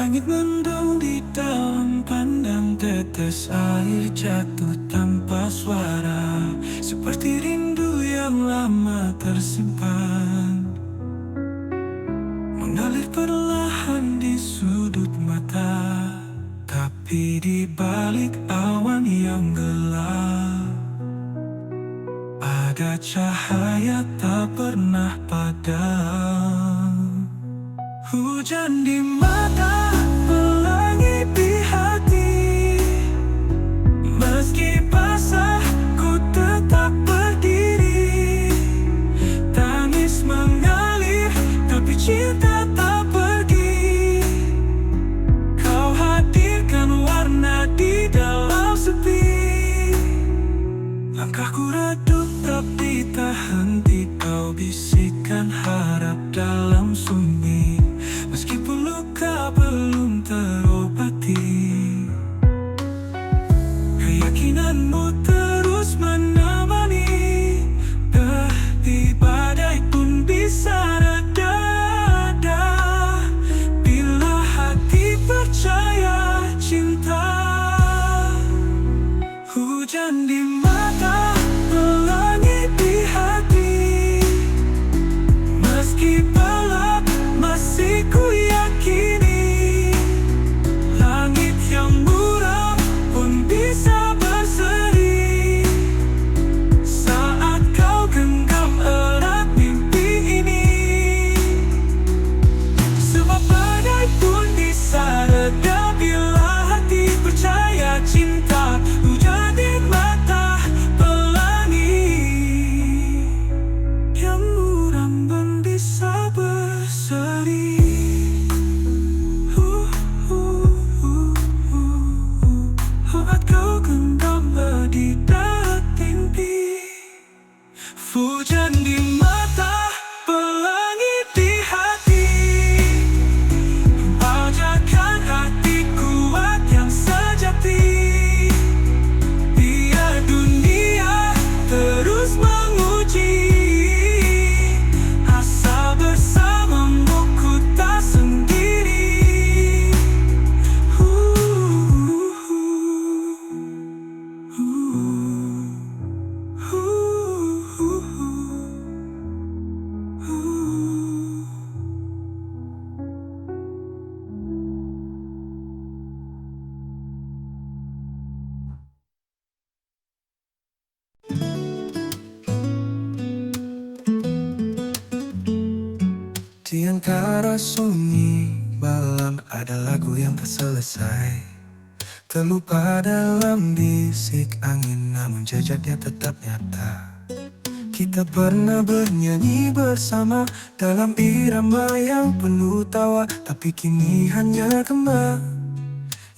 Langit mendung di dalam pandang, tetes air jatuh tanpa suara, seperti rindu yang lama tersimpan, mengalir perlahan di sudut mata. Tapi di balik awan yang gelap, ada cahaya tak pernah padam. Hujan di mata, pelangi di hati. Meski basah, ku tetap berdiri. Tangis mengalir, tapi cinta tak pergi. Kau hadirkan warna di dalam sepi. Langkahku redup tapi tak henti. Kau bisikan harap dalam sunyi, meskipun luka belum terobati. Keyakinanmu terus menemani. Di badai pun bisa reda bila hati percaya cinta. Hujan di mata, pelangi di hati. Meski gelap, masih ku yakini. Langit yang buram pun bisa berseri saat kau genggam erat mimpi ini. Sebab badai pun bisa reda bila hati percaya cinta. Hujan di mata, pelangi yang buram pun bisa berseri saat kau genggam di darat mimpi. Hujan di mata, pelangi di hati. Bajakan hati kuat yang sejati. Biar dunia terus menguji. Asa bersamamu ku tak sendiri. Di antara sunyi malam ada lagu yang tak selesai, terlupa dalam bisik angin, namun jejaknya tetap nyata. Kita pernah bernyanyi bersama dalam irama yang penuh tawa, tapi kini hanya gema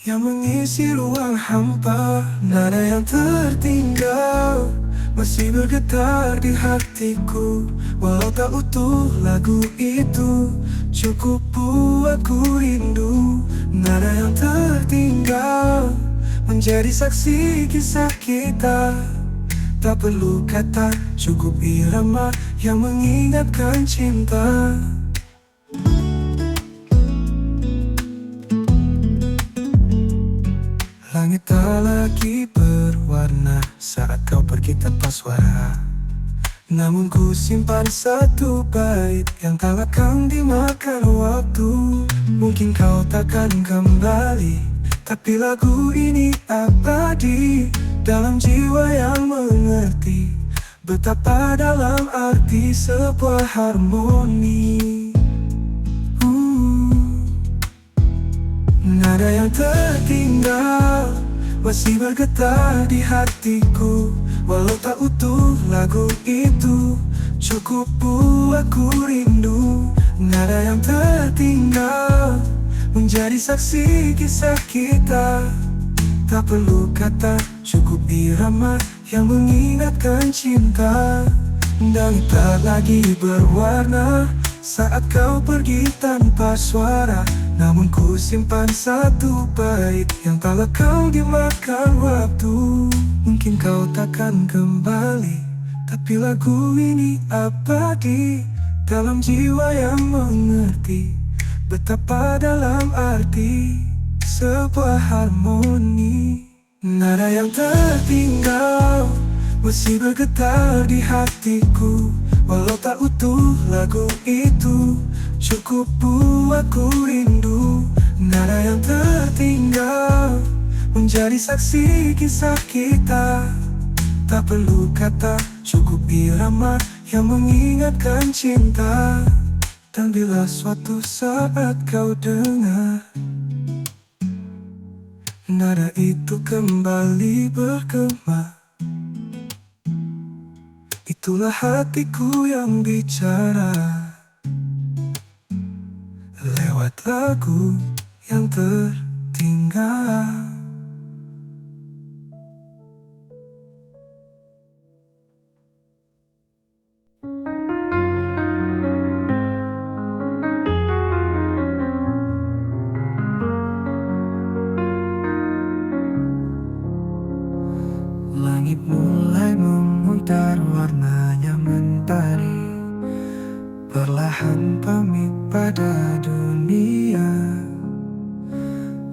yang mengisi ruang hampa. Nada yang tertinggal masih bergetar di hatiku. Walau tak utuh lagu itu, cukup buatku rindu. Nada yang tertinggal menjadi saksi kisah kita. Tak perlu kata, cukup irama yang mengingatkan cinta. Langit tak lagi berwarna saat kau pergi tanpa suara, namun ku simpan satu bait yang tak akan dimakan waktu. Mungkin kau takkan kembali, tapi lagu ini abadi dalam jiwa yang mengerti betapa dalam arti sebuah harmoni. Nada yang tertinggal masih bergetar di hatiku. Walau tak utuh lagu itu, cukup buatku rindu. Nada yang tertinggal menjadi saksi kisah kita. Tak perlu kata, cukup irama yang mengingatkan cinta. Dan tak lagi berwarna saat kau pergi tanpa suara, namun ku simpan satu bait yang tak lekang dimakan waktu. Mungkin kau takkan kembali, tapi lagu ini abadi dalam jiwa yang mengerti betapa dalam arti sebuah harmoni. Nada yang tertinggal masih bergetar di hatiku, walau tak utuh lagu itu cukup buatku rindu. Nada yang tertinggal menjadi saksi kisah kita. Tak perlu kata, cukup irama yang mengingatkan cinta. Dan bila suatu saat kau dengar nada itu kembali bergema, itulah hatiku yang bicara lewat lagu yang tertinggal. Langit mulai memutar, warnanya mentari perlahan pamit pada dunia.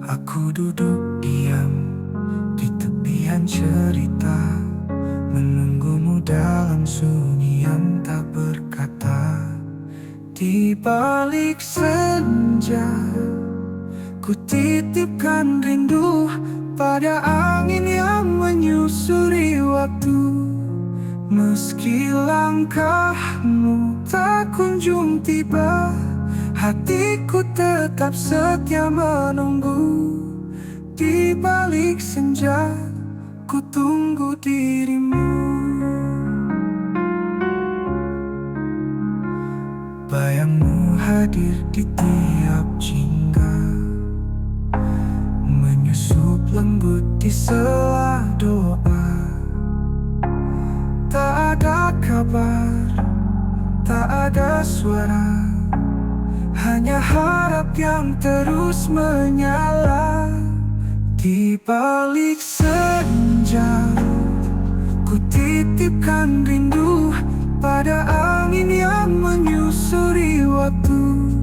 Aku duduk diam di tepian cerita, menunggumu dalam sunyi yang tak berkata. Di balik senja, ku titipkan rindu pada angin yang menyusuri waktu. Meski langkahmu tak kunjung tiba, hatiku tetap setia menunggu. Di balik senja, ku tunggu dirimu. Bayangmu hadir di tiap jingga, menyusup lembut di sela doa. Tak ada kabar, tak ada suara, hanya harap yang terus menyala. Di balik senja, ku titipkan rindu pada angin yang menyusuri waktu.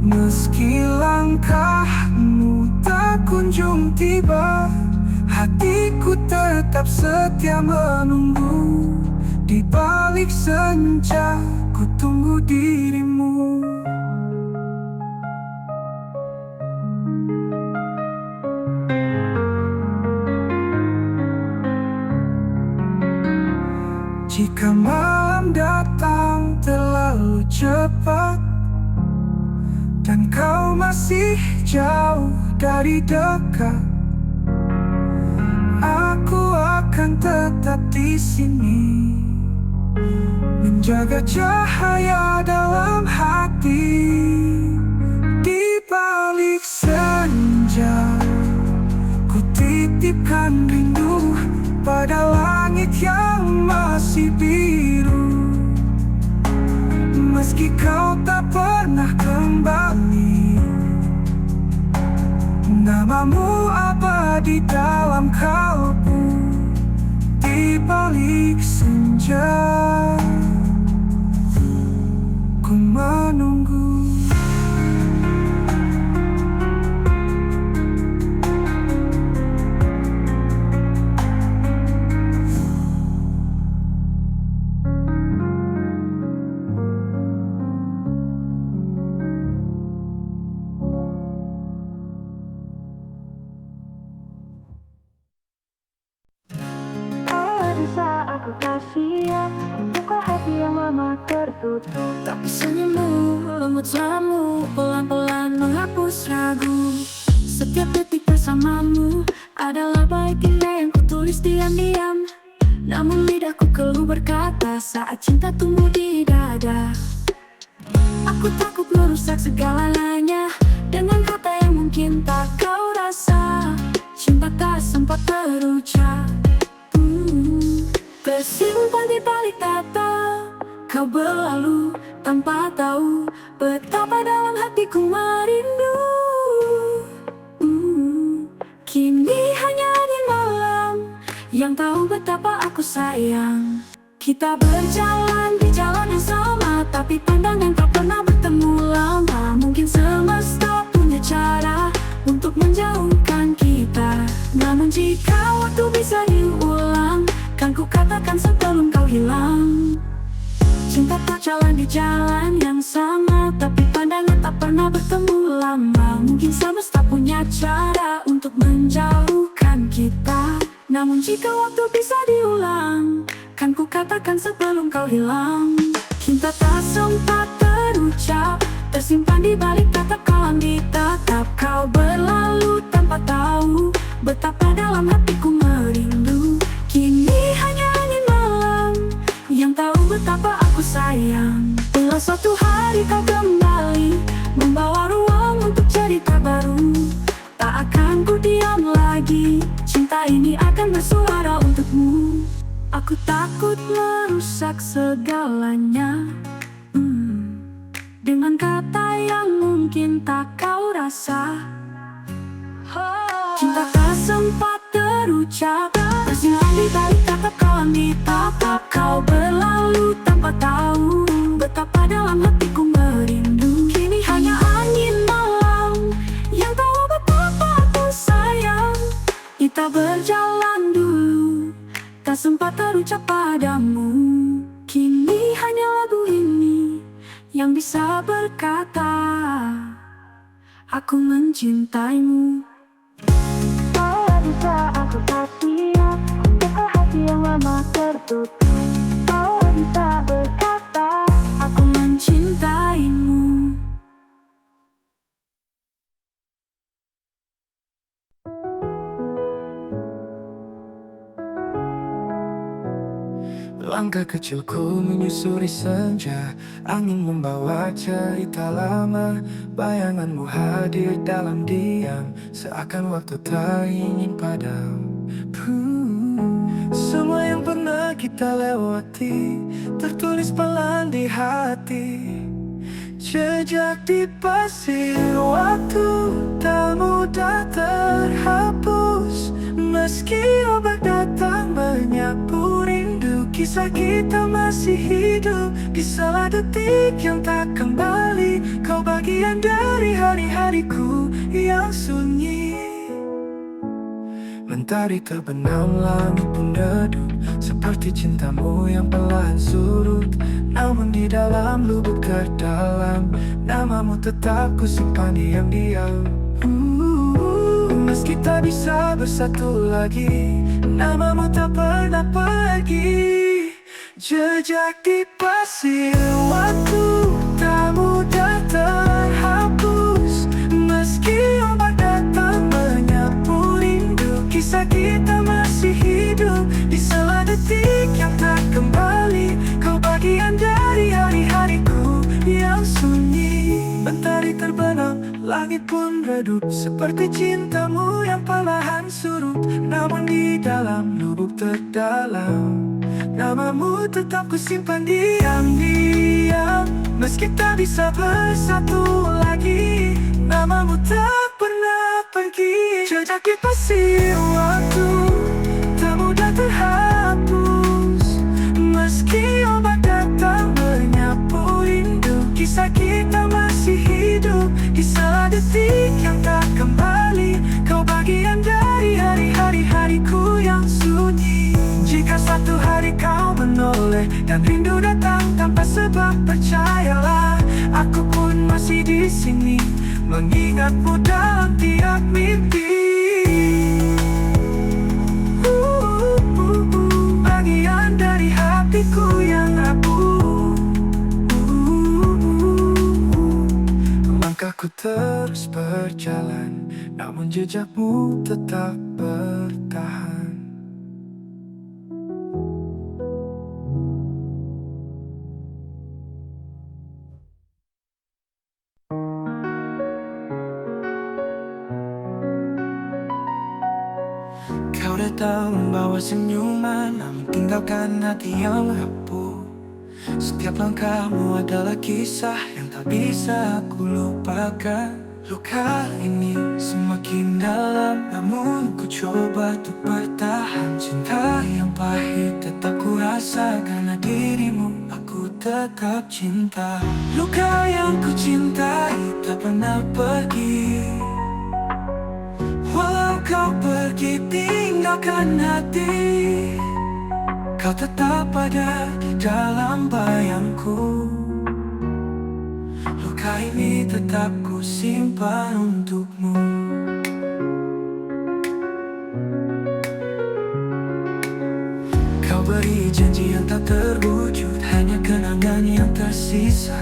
Meski langkahmu tak kunjung tiba, hatiku tetap setia menunggu. Di balik senja, ku tunggu dirimu. Jika malam datang terlalu cepat dan kau masih jauh dari dekat, aku akan tetap di sini, menjaga cahaya dalam hati. Di balik senja, ku titipkan rindu pada langit yang masih biru. Meski kau tak pernah kembali, namamu abadi dalam kalbu. Di balik senja, ku menunggu. Aku kasih ya, buka hati yang lama tertutup. Tapi senyummu, lembut suaramu, pelan-pelan menghapus ragu. Setiap detik bersamamu adalah baik indah yang kutulis diam-diam. Namun lidahku keluh berkata saat cinta tumbuh di dada. Aku takut merusak segalanya dengan kata yang mungkin tak kau rasa. Cinta tak sempat terucap, tersimpan di balik tata. Kau berlalu tanpa tahu betapa dalam hatiku merindu. Kini hanya di malam yang tahu betapa aku sayang. Kita berjalan di jalan yang sama, tapi pandangan tak pernah bertemu lama. Mungkin semesta punya cara untuk menjauh Namun jika waktu bisa diulang, kan ku katakan sebelum kau hilang. Cinta tak jalan di jalan yang sama, tapi pandangan tak pernah bertemu lama. Mungkin semesta punya cara untuk menjauhkan kita. Namun jika waktu bisa diulang, kan ku katakan sebelum kau hilang. Cinta tak sempat terucap, tersimpan di balik tatap kalam ditatap. Kau berlalu tanpa tahu betapa dalam hatiku merindu. Kini hanya angin malam yang tahu betapa aku sayang. Bila suatu hari kau kembali membawa ruang untuk cerita baru, tak akan ku diam lagi, cinta ini akan bersuara untukmu. Aku takut merusak segalanya dengan kata yang mungkin tak kau rasa. Cinta tak sempat terucap, tersimpan di balik tatap kalam ditatap. Kau berlalu tanpa tahu betapa dalam hatiku merindu. Kini hanya angin malam yang tahu betapa aku sayang. Kita berjalan dulu, tak sempat terucap padamu. Kini hanya lagu ini yang bisa berkata, aku mencintaimu. Kalau bisa aku setia, buka hati yang lama tertutup. Kalau bisa berkata, aku mencintaimu. Langkah kecilku menyusuri senja, angin membawa cerita lama. Bayanganmu hadir dalam diam, seakan waktu tak ingin padam. Semua yang pernah kita lewati tertulis pelan di hati. Jejak di pasir waktu tak mudah terhapus. Meski obat datang menyapu rindu, kisah kita masih hidup di salah detik yang tak kembali. Kau bagian dari hari-hariku yang sunyi. Mentari terbenam, langit pun redup, seperti cintamu yang perlahan surut. Namun di dalam lubuk terdalam, namamu tetap kusimpan diam-diam. Meski tak bisa bersatu lagi, namamu tak pernah pergi. Jejak di pasir waktu tak mudah terhapus. Meski ombak datang menyapu rindu, kisah kita masih hidup di salah detik yang tak kembali. Kau bagian dari hari-hariku yang sunyi. Mentari terbenam, langit pun redup, seperti cintamu yang perlahan surut. Namun di dalam lubuk terdalam, namamu tetap kusimpan diam-diam. Meski tak bisa bersatu lagi, namamu tak pernah pergi. Jejak di pasir waktu tak mudah terhapus. Meski ombak datang menyapu rindu, kisah kita masih hidup di salah detik yang tak kembali. Kau bagian dari hari-hariku yang sunyi. Jika suatu hari kau menoleh dan rindu datang tanpa sebab, percayalah aku pun masih di sini mengingatmu dalam tiap mimpi. Bagian dari hatiku yang rapuh. Langkahku terus berjalan, namun jejakmu tetap bertahan. Kau datang membawa senyuman, namun tinggalkan hati yang rapuh. Setiap langkahmu adalah kisah yang tak bisa aku lupakan. Luka ini semakin dalam, namun ku coba untuk bertahan. Cinta yang pahit tetap ku rasa, karena dirimu aku tetap cinta. Luka yang ku cintai tak pernah pergi, walau kau pergi. tinggalkan hati. Kau tetap ada di dalam bayangku. Luka ini tetap ku simpan untukmu. Kau beri janji yang tak terwujud, hanya kenangan yang tersisa.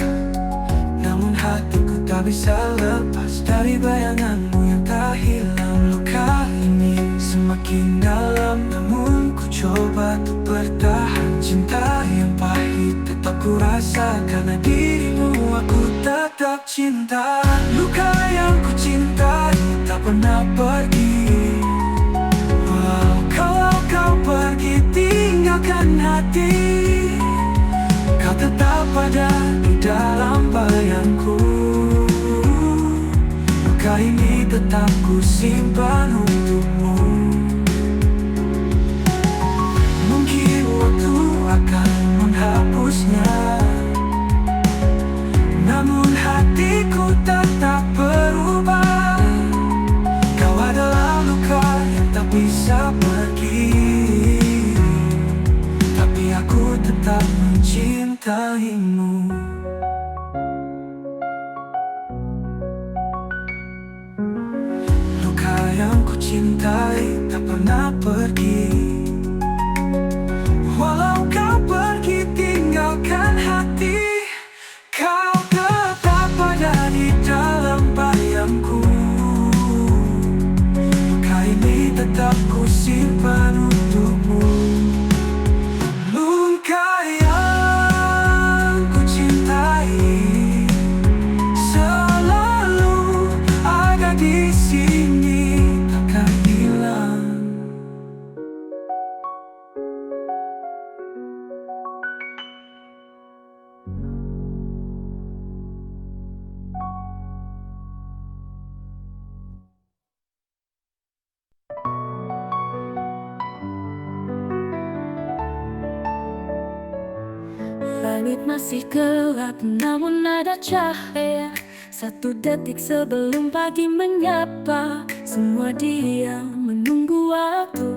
Namun hatiku tak bisa lepas dari bayanganmu yang tak hilang. Luka ini semakin dalam, namun ku coba untuk bertahan. Cinta yang pahit tetap ku rasa, karena dirimu aku tetap cinta. Luka yang ku cintai tak pernah pergi. Kalau kau pergi tinggalkan hati, kau tetap ada di dalam bayangku. Luka ini tetap ku simpan untukmu. Mungkin waktu akan menghapusnya, namun hatiku tetap berubah. Kau adalah luka yang tak bisa pergi, tapi aku tetap mencintaimu. Luka yang ku cintai tak pernah pergi. Walau kau pergi tinggalkan hati, kau tetap ada di dalam bayangku. Luka ini tetap ku simpan untukmu. Luka yang ku cintai selalu ada di sini, takkan hilang. Langit masih gelap, namun ada cahaya. Satu detik sebelum pagi menyapa, semua diam menunggu waktu.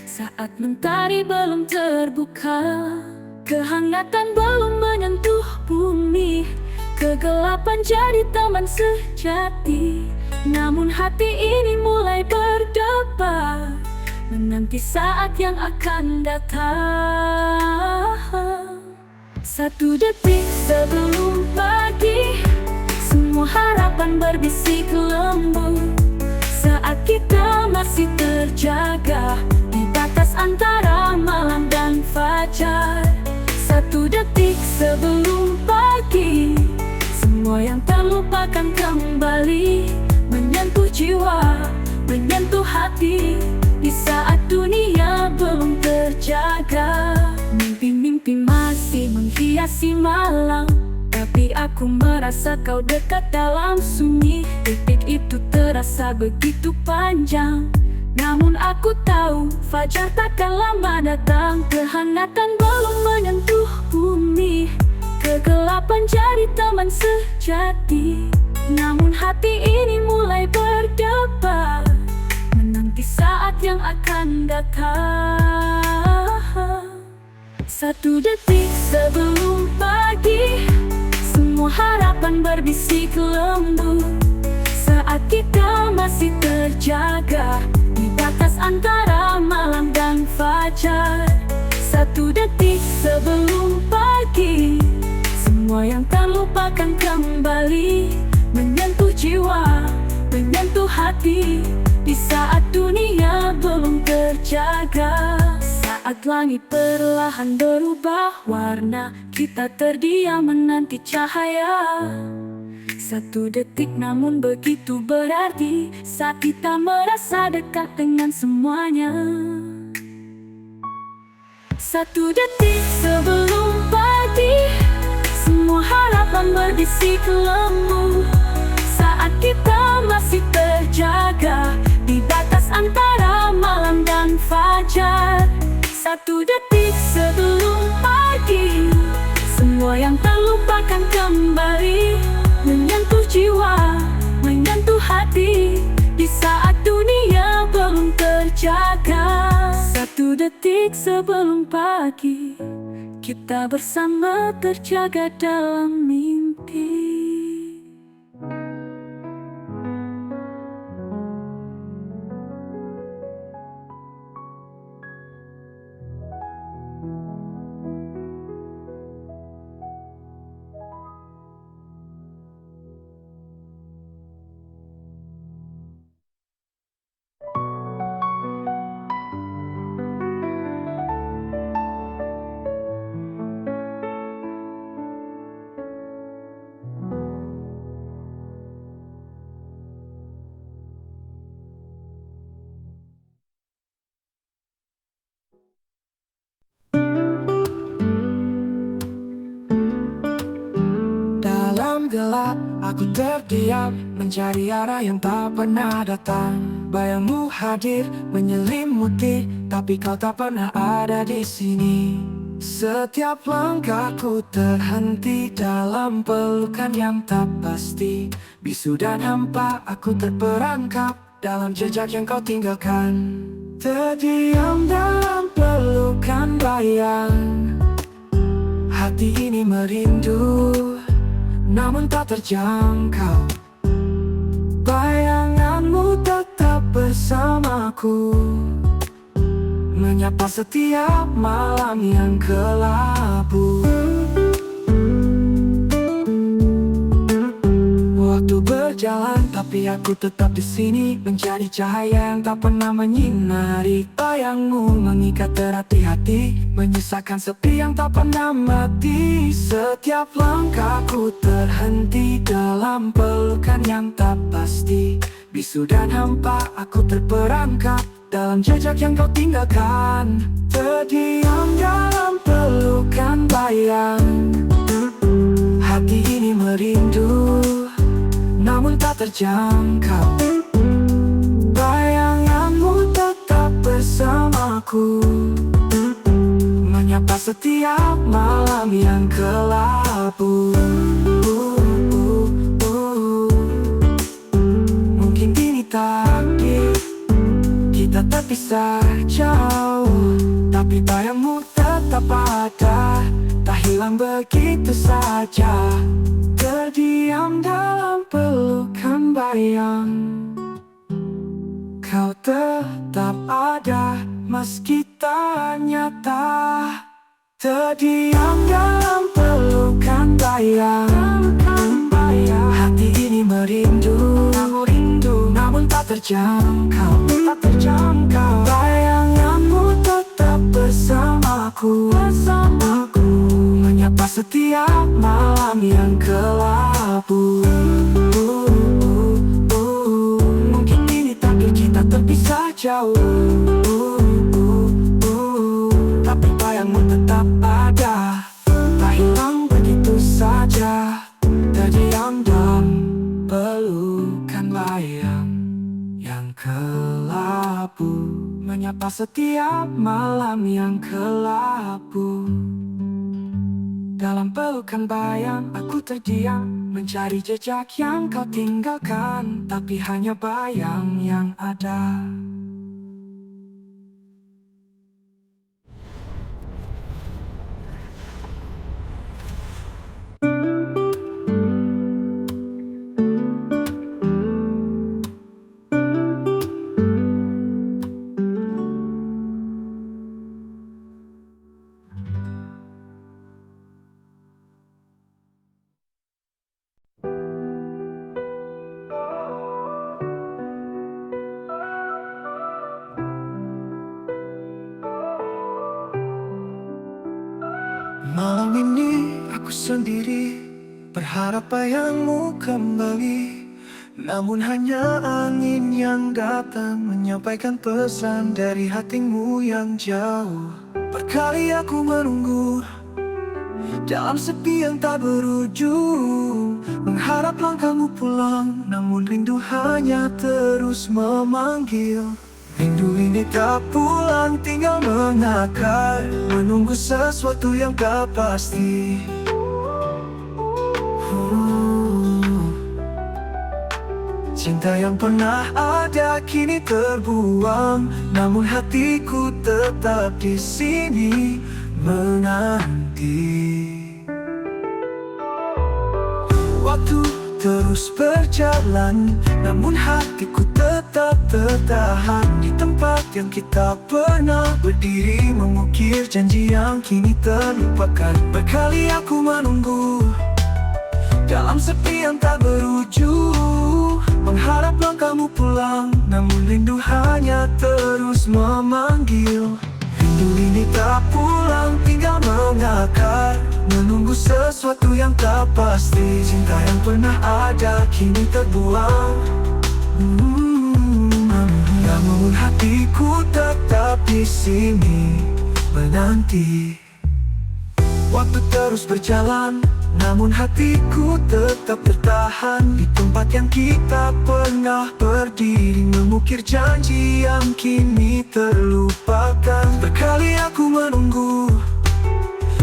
Saat mentari belum terbuka, kehangatan belum menyentuh bumi. Kegelapan jadi taman sejati, namun hati ini mulai berdebar, menanti saat yang akan datang. Satu detik sebelum pagi, semua harapan berbisik lembut. Saat kita masih terjaga di batas antara malam dan fajar. Satu detik sebelum pagi, semua yang terlupakan kembali, menyentuh jiwa, menyentuh hati. Di saat dunia belum terjaga, mimpi-mimpi masih menghiasi malam, tapi aku merasa kau dekat dalam sunyi. Detik itu terasa begitu panjang, namun aku tahu fajar takkan lama datang. Kehangatan belum menyentuh bumi, kegelapan jadi taman sejati, namun hati ini mulai berdebar, menanti saat yang akan datang. Satu detik sebelum pagi, semua harapan berbisik lembut. Saat kita masih terjaga di batas antara malam dan fajar. Satu detik sebelum pagi, semua yang terlupakan kembali, menyentuh jiwa, menyentuh hati. Di saat dunia belum terjaga, saat langit perlahan berubah warna, kita terdiam menanti cahaya. Satu detik namun begitu berarti, saat kita merasa dekat dengan semuanya. Satu detik sebelum pagi, semua harapan berbisik lembut. Saat kita masih terjaga di batas antara malam dan fajar. Satu detik sebelum pagi, semua yang terlupakan kembali, menyentuh jiwa, menyentuh hati. Di saat dunia belum terjaga, 1 detik sebelum pagi, kita bersama terjaga dalam mimpi. Dalam gelap, aku terdiam, mencari arah yang tak pernah datang. Bayangmu hadir, menyelimuti, tapi kau tak pernah ada di sini. Setiap langkahku terhenti dalam pelukan yang tak pasti. Bisu dan hampa, aku terperangkap dalam jejak yang kau tinggalkan. Terdiam dalam pelukan bayang, hati ini merindu, namun tak terjangkau. Bayanganmu tetap bersamaku, menyapa setiap malam yang kelabu. Waktu berjalan, tapi aku tetap di sini, menjadi cahaya yang tak pernah menyinari. Bayangmu mengikat erat di hati, menyisakan sepi yang tak pernah mati. Setiap langkahku terhenti dalam pelukan yang tak pasti. Bisu dan hampa, aku terperangkap dalam jejak yang kau tinggalkan. Terdiam dalam pelukan bayang, hati ini merindu, namun tak terjangkau. Bayanganmu tetap bersamaku, menyapa setiap malam yang kelabu. Mungkin kini takdir kita terpisah jauh, tapi bayangmu tetap ada, tak hilang begitu saja. Terdiam dalam pelukan bayang, kau tetap ada meski tak nyata. Terdiam dalam pelukan bayang, hati ini merindu, namun tak terjangkau. Bayanganmu tetap bersamaku, menyapa setiap malam yang kelabu. Mungkin ini takdir kita terpisah jauh, tapi bayangmu tetap ada, tak hilang begitu saja. Terdiam dalam pelukan bayang yang kelabu, menyapa setiap malam yang kelabu. Dalam pelukan bayang, aku terdiam, mencari jejak yang kau tinggalkan, tapi hanya bayang yang ada. Malam ini aku sendiri, berharap bayangmu kembali. Namun hanya angin yang datang menyampaikan pesan dari hatimu yang jauh. Berkali aku menunggu dalam sepi yang tak berujung, mengharap langkahmu pulang, namun rindu hanya terus memanggil. Rindu ini tak pulang, tinggal mengakar, menunggu sesuatu yang tak pasti. Cinta yang pernah ada kini terbuang, namun hatiku tetap di sini menanti. Waktu terus berjalan, namun hatiku tetap tertahan di tempat yang kita pernah berdiri, mengukir janji yang kini terlupakan. Berkali aku menunggu dalam sepi yang tak berujung, mengharap langkahmu pulang, namun rindu hanya terus memanggil. Rindu ini tak pulang, tinggal mengakar, menunggu sesuatu yang tak pasti. Cinta yang pernah ada kini terbuang, namun hatiku tetap di sini menanti. Waktu terus berjalan, namun hatiku tetap tertahan di tempat yang kita pernah berdiri, mengukir janji yang kini terlupakan. Berkali aku menunggu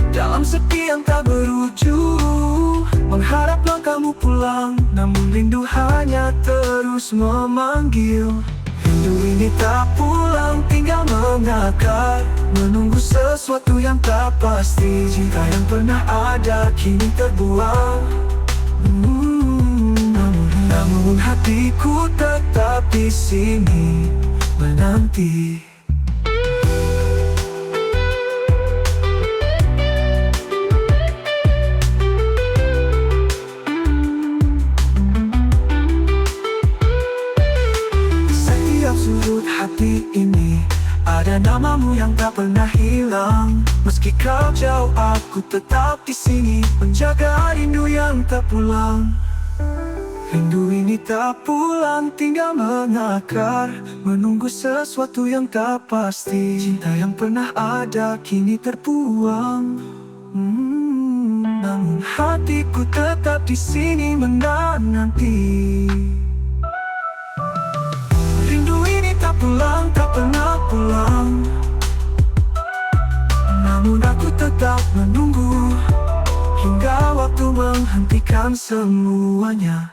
dalam sepi yang tak berujung, mengharap langkahmu pulang, namun rindu hanya terus memanggil. Rindu ini tak pulang, tinggal mengakar, menunggu sesuatu yang tak pasti. Cinta yang pernah ada kini terbuang, namun hatiku tetap di sini menanti. Sudut hati ini ada namamu yang tak pernah hilang. Meski kau jauh, aku tetap di sini, menjaga rindu yang tak pulang. Rindu ini tak pulang, tinggal mengakar, menunggu sesuatu yang tak pasti. Cinta yang pernah ada kini terbuang, namun hatiku tetap di sini menanti. Tak pulang, tak pernah pulang, namun aku tetap menunggu hingga waktu menghentikan semuanya.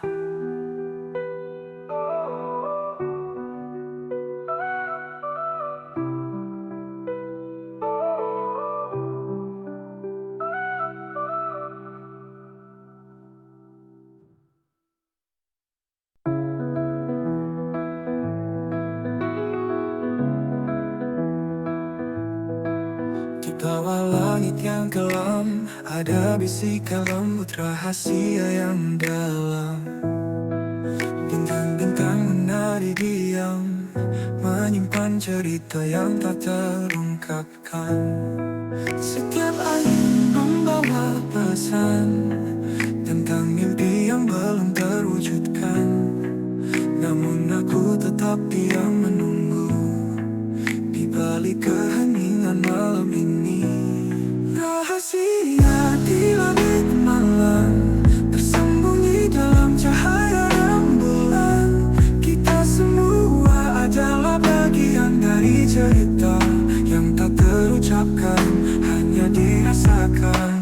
Bawah langit yang kelam, ada bisikan lembut rahasia yang dalam. Bintang-bintang menari diam, menyimpan cerita yang tak terungkapkan. Setiap angin membawa pesan tentang mimpi yang belum terwujudkan, namun aku tetap diam menunggu di balik keheningan malam ini. Rahasia di langit malam, tersembunyi dalam cahaya rembulan. Kita semua adalah bagian dari cerita yang tak terucapkan, hanya dirasakan.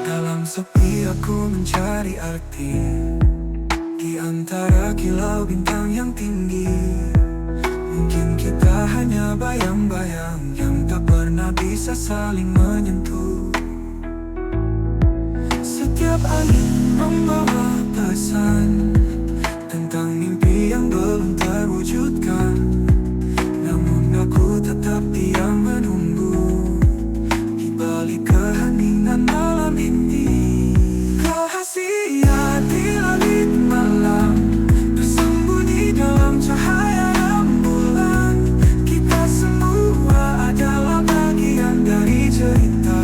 Dalam sepi aku mencari arti di antara kilau bintang yang tinggi. Mungkin kita hanya bayang-bayang yang tak pernah bisa saling menyentuh. Setiap angin membawa pesan tentang mimpi yang belum terwujudkan, namun aku tetap diam menunggu di balik keheningan malam ini. Rahasia di langit malam, tersembunyi dalam cahaya rembulan. Kita semua adalah bagian dari cerita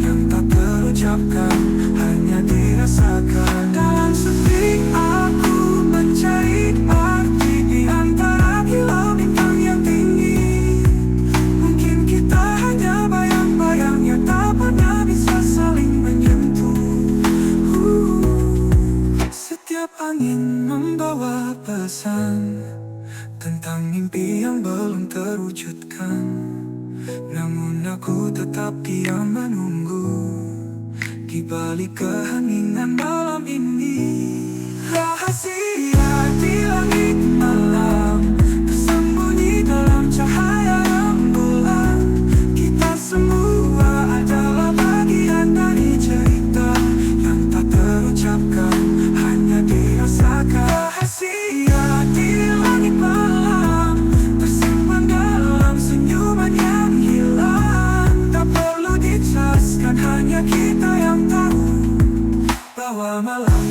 yang tak terucapkan, hanya dirasakan. Dalam sepi aku Tersembunyi keheningan malam ini. Rahasia di langit malam, tersembunyi dalam cahaya rembulan. Kita semua adalah bagian dari cerita yang tak terucapkan, hanya dirasakan. Rahasia di langit malam, tersimpan dalam senyuman yang hilang. Tak perlu dijelaskan, hanya kita yang tahu bahwa malam